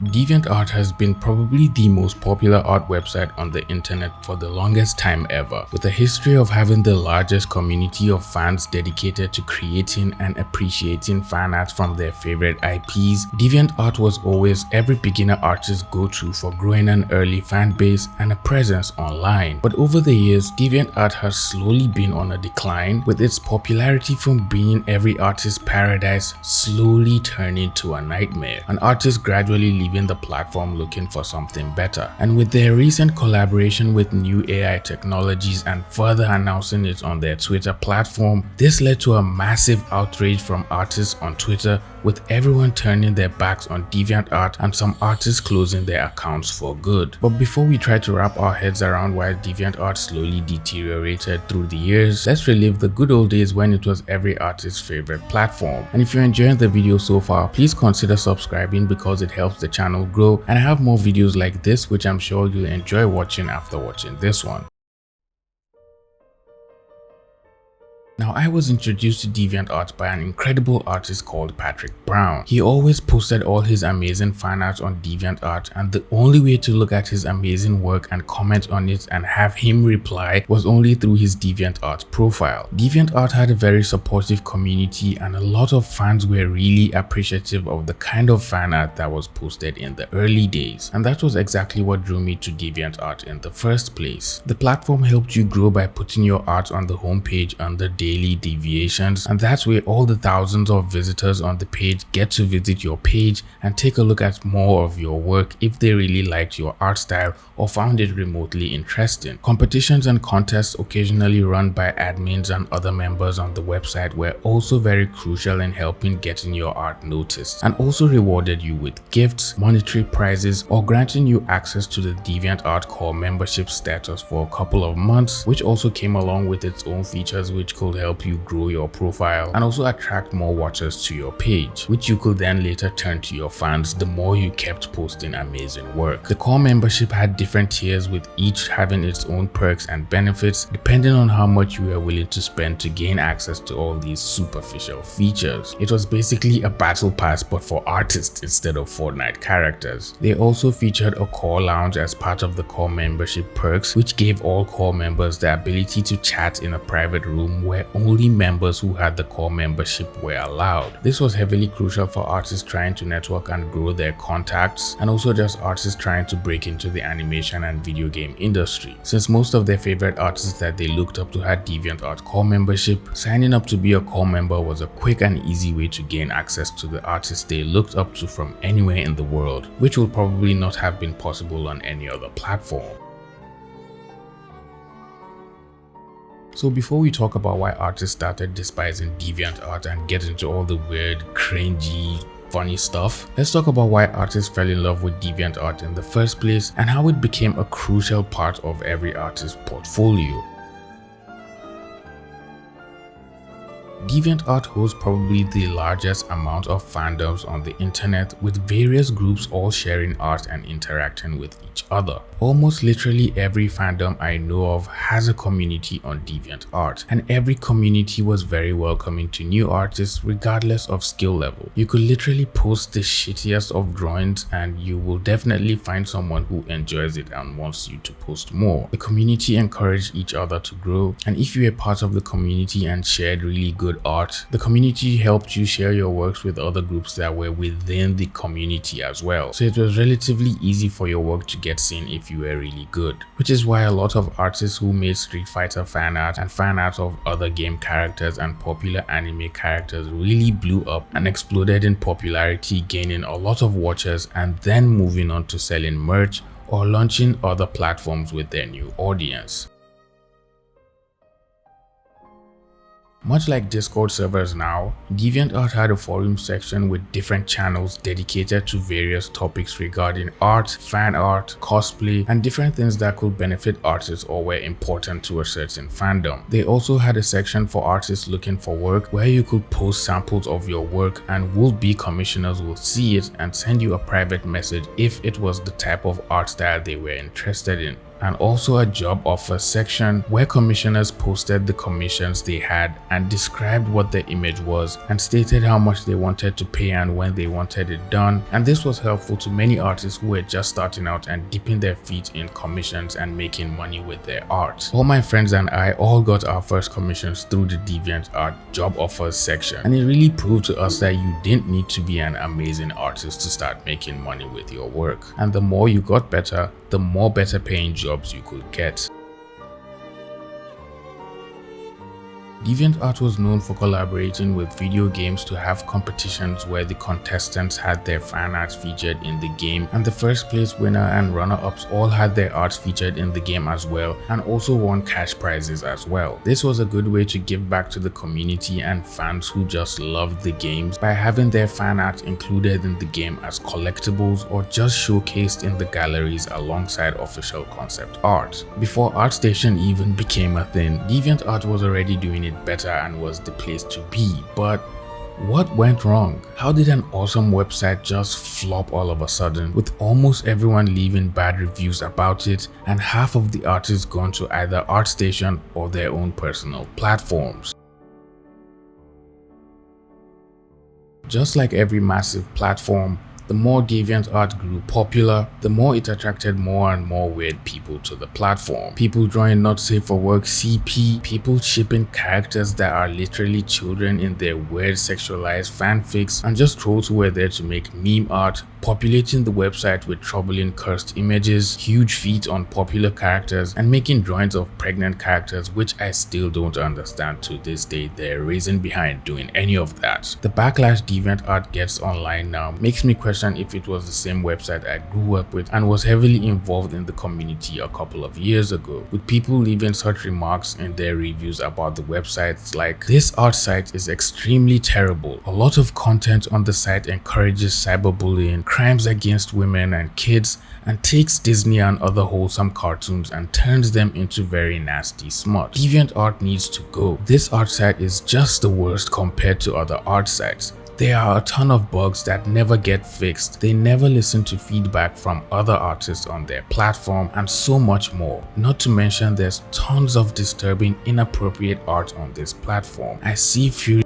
DeviantArt has been probably the most popular art website on the internet for the longest time ever, with a history of having the largest community of fans dedicated to creating and appreciating fan art from their favorite IPs. DeviantArt was always every beginner artist's go-to for growing an early fan base and a presence online. But over the years, DeviantArt has slowly been on a decline, with its popularity from being every artist's paradise slowly turning to a nightmare, and artists gradually leaving the platform looking for something better. And with their recent collaboration with new AI technologies and further announcing it on their Twitter platform, this led to a massive outrage from artists on Twitter, with everyone turning their backs on DeviantArt and some artists closing their accounts for good. But before we try to wrap our heads around why DeviantArt slowly deteriorated through the years, let's relive the good old days when it was every artist's favorite platform. And if you're enjoying the video so far, please consider subscribing because it helps the channel grow, and I have more videos like this which I'm sure you'll enjoy watching after watching this one. Now, I was introduced to DeviantArt by an incredible artist called Patrick Brown. He always posted all his amazing fan art on DeviantArt, and the only way to look at his amazing work and comment on it and have him reply was only through his DeviantArt profile. DeviantArt had a very supportive community, and a lot of fans were really appreciative of the kind of fan art that was posted in the early days, and that was exactly what drew me to DeviantArt in the first place. The platform helped you grow by putting your art on the homepage under daily deviations, and that's where all the thousands of visitors on the page get to visit your page and take a look at more of your work if they really liked your art style or found it remotely interesting. Competitions and contests occasionally run by admins and other members on the website were also very crucial in helping getting your art noticed, and also rewarded you with gifts, monetary prizes, or granting you access to the DeviantArt core membership status for a couple of months, which also came along with its own features which could help you grow your profile and also attract more watchers to your page, which you could then later turn to your fans the more you kept posting amazing work. The core membership had different tiers, with each having its own perks and benefits depending on how much you were willing to spend to gain access to all these superficial features. It was basically a battle pass but for artists instead of Fortnite characters. They also featured a core lounge as part of the core membership perks, which gave all core members the ability to chat in a private room where only members who had the core membership were allowed. This was heavily crucial for artists trying to network and grow their contacts, and also just artists trying to break into the animation and video game industry. Since most of their favorite artists that they looked up to had DeviantArt core membership, signing up to be a core member was a quick and easy way to gain access to the artists they looked up to from anywhere in the world, which will probably not have been possible on any other platform. So before we talk about why artists started despising DeviantArt and get into all the weird, cringy, funny stuff, let's talk about why artists fell in love with DeviantArt in the first place and how it became a crucial part of every artist's portfolio. DeviantArt hosts probably the largest amount of fandoms on the internet, with various groups all sharing art and interacting with each other. Almost literally every fandom I know of has a community on DeviantArt, and every community was very welcoming to new artists regardless of skill level. You could literally post the shittiest of drawings and you will definitely find someone who enjoys it and wants you to post more. The community encouraged each other to grow, and if you were part of the community and shared really good art, the community helped you share your works with other groups that were within the community as well. So it was relatively easy for your work to get seen if you were really good, which is why a lot of artists who made Street Fighter fan art and fan art of other game characters and popular anime characters really blew up and exploded in popularity, gaining a lot of watchers and then moving on to selling merch or launching other platforms with their new audience. Much like Discord servers now, DeviantArt had a forum section with different channels dedicated to various topics regarding art, fan art, cosplay, and different things that could benefit artists or were important to a certain fandom. They also had a section for artists looking for work where you could post samples of your work, and would-be commissioners will see it and send you a private message if it was the type of art style they were interested in. and also a job offer section where commissioners posted the commissions they had and described what the image was and stated how much they wanted to pay and when they wanted it done. And this was helpful to many artists who were just starting out and dipping their feet in commissions and making money with their art. All my friends and I all got our first commissions through the Deviantart job offers section, and it really proved to us that you didn't need to be an amazing artist to start making money with your work. And the more you got better, the more better paying jobs you could get. Deviantart was known for collaborating with video games to have competitions where the contestants had their fan arts featured in the game, and the first place winner and runner-ups all had their arts featured in the game as well, and also won cash prizes as well. This was a good way to give back to the community and fans who just loved the games by having their fan art included in the game as collectibles or just showcased in the galleries alongside official concept art. Before ArtStation even became a thing, Deviantart was already doing it better and was the place to be. But what went wrong? How did an awesome website just flop all of a sudden, with almost everyone leaving bad reviews about it and half of the artists gone to either ArtStation or their own personal platforms? Just like every massive platform, the more Deviantart grew popular, the more it attracted more and more weird people to the platform. People drawing not safe for work CP, people shipping characters that are literally children in their weird sexualized fanfics, and just trolls who were there to make meme art, populating the website with troubling cursed images, huge feet on popular characters, and making drawings of pregnant characters, which I still don't understand to this day their reason behind doing any of that. The backlash Deviantart gets online now makes me question if it was the same website I grew up with and was heavily involved in the community a couple of years ago, with people leaving such remarks in their reviews about the websites like, "This art site is extremely terrible. A lot of content on the site encourages cyberbullying, crimes against women and kids, and takes Disney and other wholesome cartoons and turns them into very nasty smut. Deviantart needs to go. This art site is just the worst compared to other art sites. There are a ton of bugs that never get fixed, they never listen to feedback from other artists on their platform, and so much more. Not to mention there's tons of disturbing, inappropriate art on this platform. I see fury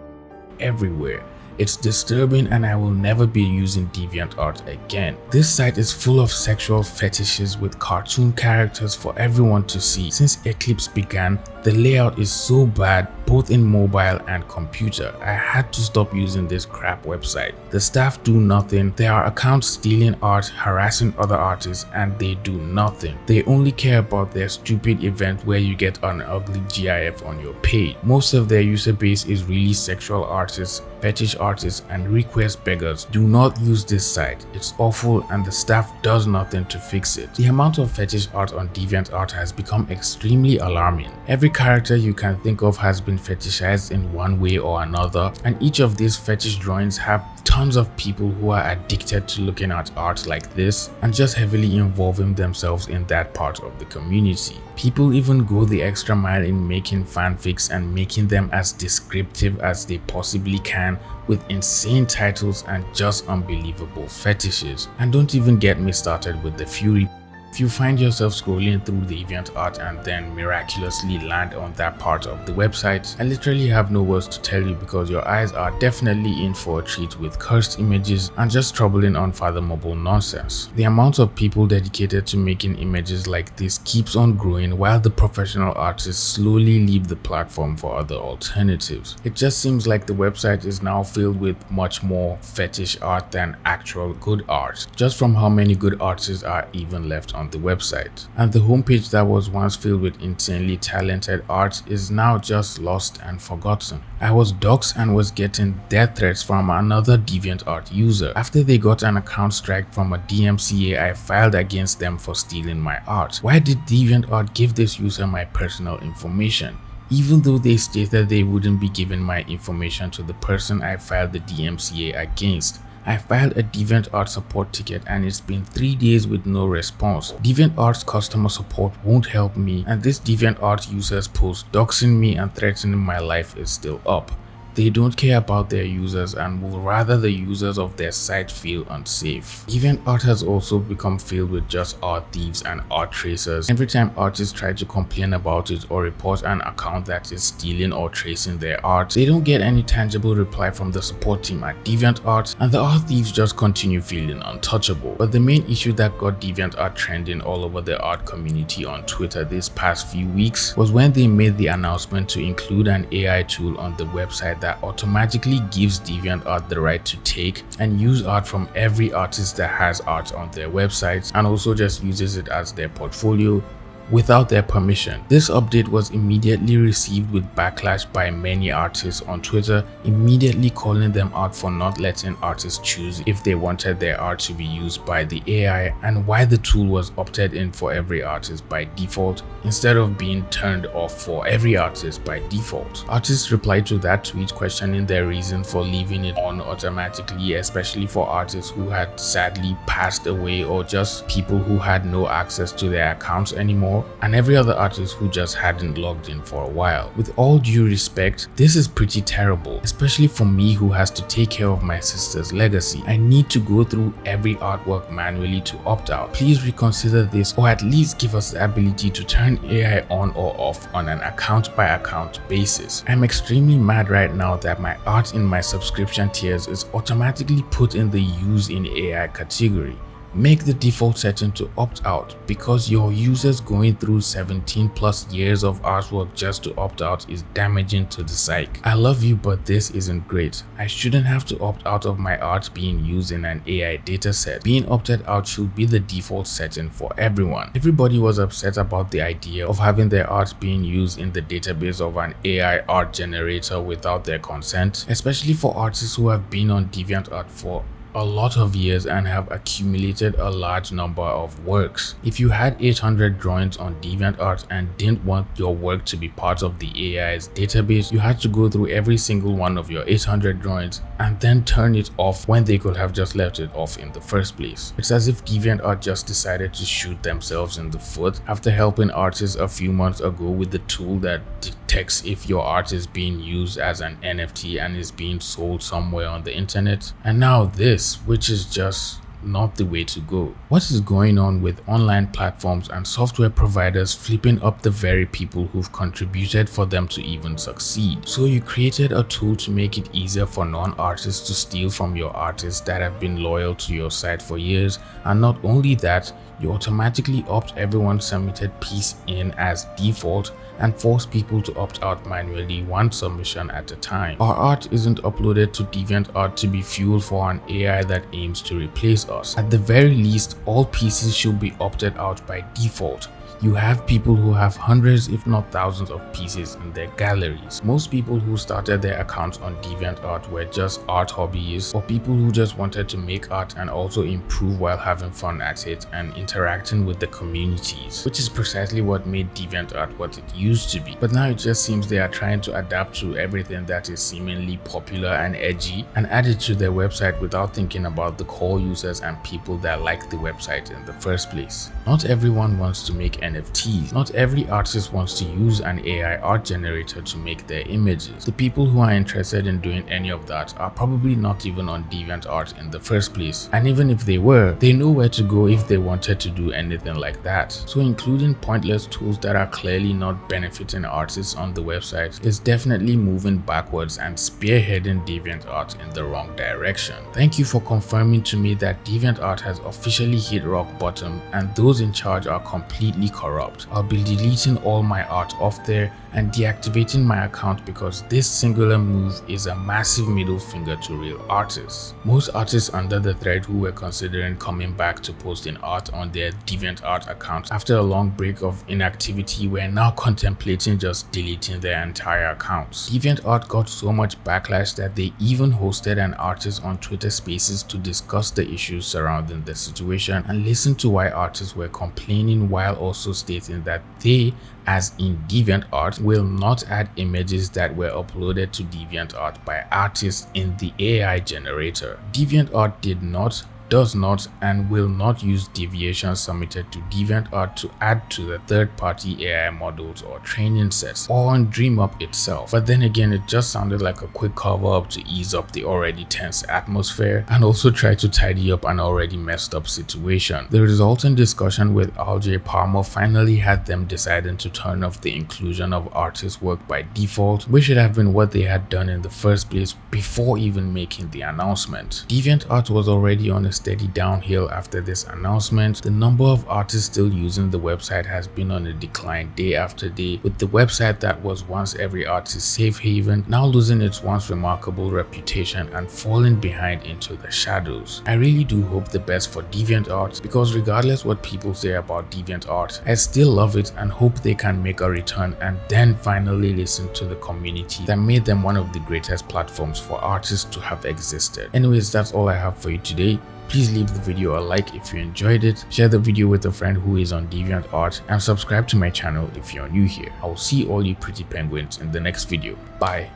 everywhere. It's disturbing and I will never be using Deviantart again. This site is full of sexual fetishes with cartoon characters for everyone to see. Since Eclipse began, the layout is so bad both in mobile and computer. I had to stop using this crap website. The staff do nothing. There are accounts stealing art, harassing other artists, and they do nothing. They only care about their stupid event where you get an ugly GIF on your page. Most of their user base is really sexual artists, fetish artists, and request beggars. Do not use this site. It's awful and the staff does nothing to fix it. The amount of fetish art on Deviantart has become extremely alarming. Every character you can think of has been fetishized in one way or another, and each of these fetish drawings have tons of people who are addicted to looking at art like this and just heavily involving themselves in that part of the community. People even go the extra mile in making fanfics and making them as descriptive as they possibly can with insane titles and just unbelievable fetishes. And don't even get me started with the fury. If you find yourself scrolling through the Deviantart and then miraculously land on that part of the website, I literally have no words to tell you because your eyes are definitely in for a treat with cursed images and just troubling unfathomable nonsense. The amount of people dedicated to making images like this keeps on growing while the professional artists slowly leave the platform for other alternatives. It just seems like the website is now filled with much more fetish art than actual good art, just from how many good artists are even left on the website. And the homepage that was once filled with insanely talented art is now just lost and forgotten. I was doxxed and was getting death threats from another Deviantart user. After they got an account strike from a DMCA I filed against them for stealing my art. Why did Deviantart give this user my personal information? Even though they stated they wouldn't be giving my information to the person I filed the DMCA against. I filed a Deviantart support ticket and it's been 3 days with no response. Deviantart's customer support won't help me, and this Deviantart user's post doxing me and threatening my life is still up. They don't care about their users and would rather the users of their site feel unsafe. DeviantArt has also become filled with just art thieves and art tracers. Every time artists try to complain about it or report an account that is stealing or tracing their art, they don't get any tangible reply from the support team at DeviantArt, and the art thieves just continue feeling untouchable. But the main issue that got DeviantArt trending all over the art community on Twitter this past few weeks was when they made the announcement to include an AI tool on the website that automatically gives DeviantArt the right to take and use art from every artist that has art on their website, and also just uses it as their portfolio without their permission. This update was immediately received with backlash by many artists on Twitter, immediately calling them out for not letting artists choose if they wanted their art to be used by the AI, and why the tool was opted in for every artist by default instead of being turned off for every artist by default. Artists replied to that tweet questioning their reason for leaving it on automatically, especially for artists who had sadly passed away or just people who had no access to their accounts anymore, and every other artist who just hadn't logged in for a while. With all due respect, this is pretty terrible, especially for me who has to take care of my sister's legacy. I need to go through every artwork manually to opt out. Please reconsider this, or at least give us the ability to turn AI on or off on an account by account basis. I'm extremely mad right now that my art in my subscription tiers is automatically put in the use in AI category. Make the default setting to opt out, because your users going through 17 plus years of artwork just to opt out is damaging to the psyche. I love you, but this isn't great. I shouldn't have to opt out of my art being used in an AI dataset. Being opted out should be the default setting for everyone. Everybody was upset about the idea of having their art being used in the database of an AI art generator without their consent, especially for artists who have been on DeviantArt for a lot of years and have accumulated a large number of works. If you had 800 drawings on DeviantArt and didn't want your work to be part of the AI's database, you had to go through every single one of your 800 drawings and then turn it off when they could have just left it off in the first place. It's as if DeviantArt just decided to shoot themselves in the foot after helping artists a few months ago with the tool that detects if your art is being used as an NFT and is being sold somewhere on the internet. And now this, which is just not the way to go. What is going on with online platforms and software providers flipping up the very people who've contributed for them to even succeed? So you created a tool to make it easier for non-artists to steal from your artists that have been loyal to your site for years, and not only that, you automatically opt everyone's submitted piece in as default and force people to opt out manually one submission at a time. Our art isn't uploaded to DeviantArt to be fuel for an AI that aims to replace us. At the very least, all pieces should be opted out by default. You have people who have hundreds if not thousands of pieces in their galleries. Most people who started their accounts on DeviantArt were just art hobbyists or people who just wanted to make art and also improve while having fun at it and interacting with the communities, which is precisely what made DeviantArt what it used to be. But now it just seems they are trying to adapt to everything that is seemingly popular and edgy and add it to their website without thinking about the core users and people that like the website in the first place. Not everyone wants to make NFTs. Not every artist wants to use an AI art generator to make their images. The people who are interested in doing any of that are probably not even on DeviantArt in the first place. And even if they were, they know where to go if they wanted to do anything like that. So including pointless tools that are clearly not benefiting artists on the website is definitely moving backwards and spearheading DeviantArt in the wrong direction. Thank you for confirming to me that DeviantArt has officially hit rock bottom and those in charge are completely corrupt. I'll be deleting all my art off there and deactivating my account because this singular move is a massive middle finger to real artists. Most artists under the thread who were considering coming back to posting art on their DeviantArt account after a long break of inactivity were now contemplating just deleting their entire accounts. DeviantArt got so much backlash that they even hosted an artist on Twitter Spaces to discuss the issues surrounding the situation and listen to why artists were complaining, while also stating that they, as in DeviantArt, will not add images that were uploaded to DeviantArt by artists in the AI generator. DeviantArt did not does not and will not use deviations submitted to Deviantart to add to the third-party AI models or training sets, or on DreamUp itself. But then again, it just sounded like a quick cover-up to ease up the already tense atmosphere and also try to tidy up an already messed up situation. The resulting discussion with RJ Palmer finally had them deciding to turn off the inclusion of artist work by default, which should have been what they had done in the first place before even making the announcement. Deviantart was already on a steady downhill after this announcement. The number of artists still using the website has been on a decline day after day, with the website that was once every artist's safe haven now losing its once remarkable reputation and falling behind into the shadows. I really do hope the best for Deviantart, because regardless what people say about Deviantart, I still love it and hope they can make a return and then finally listen to the community that made them one of the greatest platforms for artists to have existed. Anyways, that's all I have for you today. Please leave the video a like if you enjoyed it, share the video with a friend who is on Deviantart, and subscribe to my channel if you're new here. I will see all you pretty penguins in the next video. Bye.